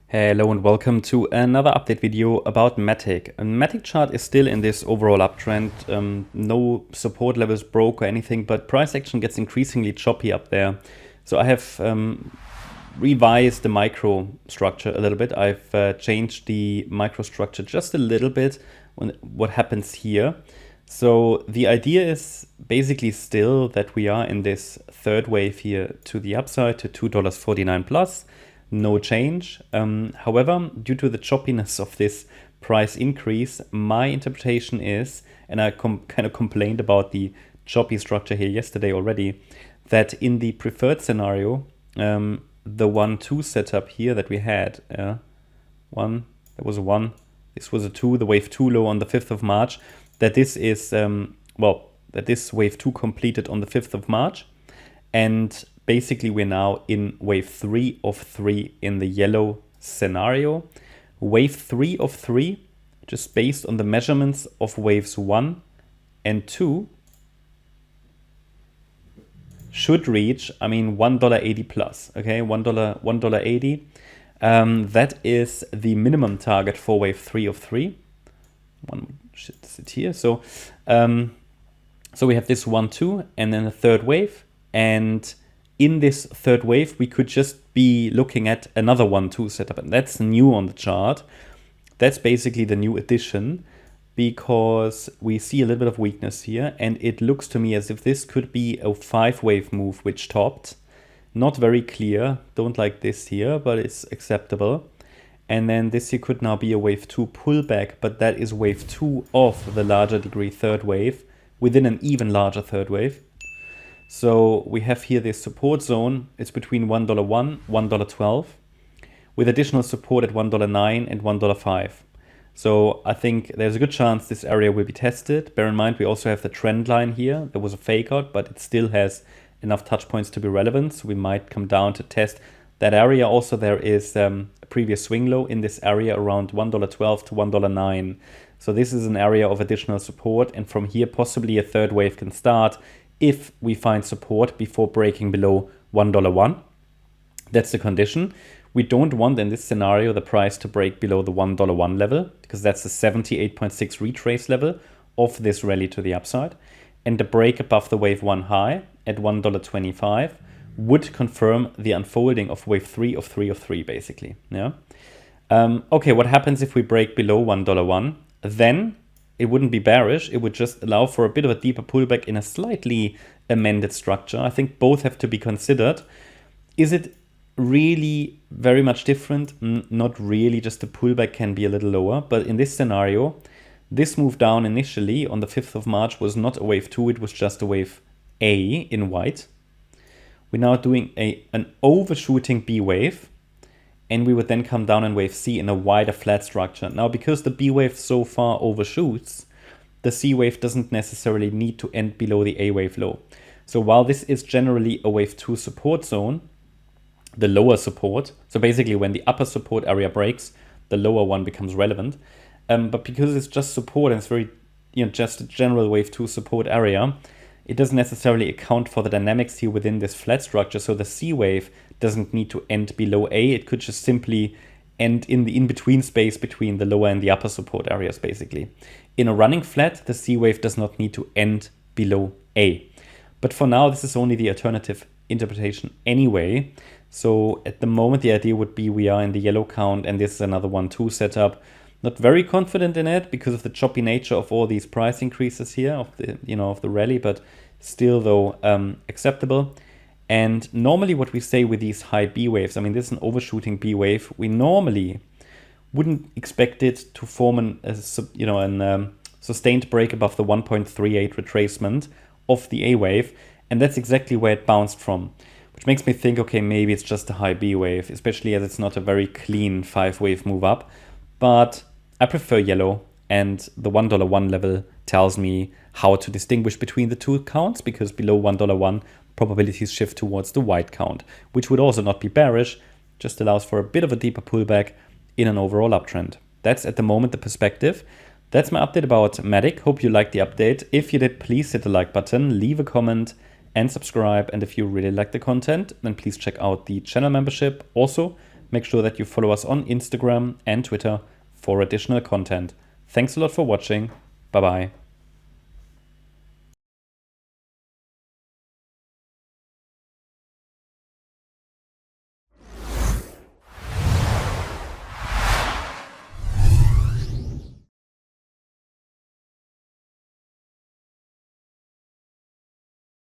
Hello and welcome to another update video about MATIC. A MATIC chart is still in this overall uptrend. No support levels broke or anything, but price action gets increasingly choppy up there. So I have revised the micro structure a little bit. I've changed the microstructure just a little bit on what happens here. So the idea is basically still that we are in this third wave here to the upside to $2.49 plus. No change. However, due to the choppiness of this price increase, my interpretation is, and I kind of complained about the choppy structure here yesterday already, that in the preferred scenario, the 1-2 setup here that we had, there was a 1, this was a 2, the wave 2 low on the 5th of March, that this is, that this wave 2 completed on the 5th of March, and basically, we're now in wave 3 of 3 in the yellow scenario. Wave 3 of 3, just based on the measurements of waves 1 and 2, should reach, $1.80 plus, okay, $1.80. That is the minimum target for wave 3 of 3. One should sit here. So we have this 1-2 and then a third wave, and in this third wave, we could just be looking at another 1-2 setup, and that's new on the chart. That's basically the new addition, because we see a little bit of weakness here, and it looks to me as if this could be a 5-wave move which topped. Not very clear, don't like this here, but it's acceptable. And then this here could now be a wave 2 pullback, but that is wave 2 of the larger degree third wave within an even larger third wave. So we have here this support zone. It's between $1.01, $1.12, with additional support at $1.09 and $1.05. So I think there's a good chance this area will be tested. Bear in mind, we also have the trend line here. There was a fake out, but it still has enough touch points to be relevant. So we might come down to test that area. Also, there is a previous swing low in this area around $1.12 to $1.09. So this is an area of additional support. And from here, possibly a third wave can start if we find support before breaking below $1.01. That's the condition. We don't want in this scenario the price to break below the $1.01 level, because that's the 78.6 retrace level of this rally to the upside. And the break above the wave 1 high at $1.25 would confirm the unfolding of wave 3 of 3 of 3, basically. Yeah. Okay, what happens if we break below $1.01? Then it wouldn't be bearish. It would just allow for a bit of a deeper pullback in a slightly amended structure. I think both have to be considered. Is it really very much different? Not really, just the pullback can be a little lower. But in this scenario, this move down initially on the 5th of March was not a wave 2, it was just a wave A in white. We're now doing an overshooting B wave, and we would then come down in wave C in a wider flat structure. Now, because the B wave so far overshoots, the C wave doesn't necessarily need to end below the A wave low. So while this is generally a wave 2 support zone, the lower support, so basically when the upper support area breaks, the lower one becomes relevant. But because it's just support and it's very, just a general wave 2 support area, it doesn't necessarily account for the dynamics here within this flat structure. So the C wave doesn't need to end below A. It could just simply end in the in-between space between the lower and the upper support areas, basically. In a running flat, the C wave does not need to end below A. But for now, this is only the alternative interpretation anyway. So at the moment, the idea would be we are in the yellow count, and this is another 1-2 setup. Not very confident in it because of the choppy nature of all these price increases here of the rally, but still though acceptable. And normally what we say with these high B waves, this is an overshooting B wave, we normally wouldn't expect it to form a sustained break above the 1.38 retracement of the A wave, and that's exactly where it bounced from, which makes me think, okay, maybe it's just a high B wave, especially as it's not a very clean 5-wave move up. But I prefer yellow, and the $1.01 level tells me how to distinguish between the two counts, because below $1.01 probabilities shift towards the white count, which would also not be bearish, just allows for a bit of a deeper pullback in an overall uptrend. That's at the moment the perspective. That's my update about MATIC. Hope you liked the update. If you did, please hit the like button, leave a comment, and subscribe. And if you really like the content, then please check out the channel membership. Also, make sure that you follow us on Instagram and Twitter for additional content. Thanks a lot for watching. Bye-bye.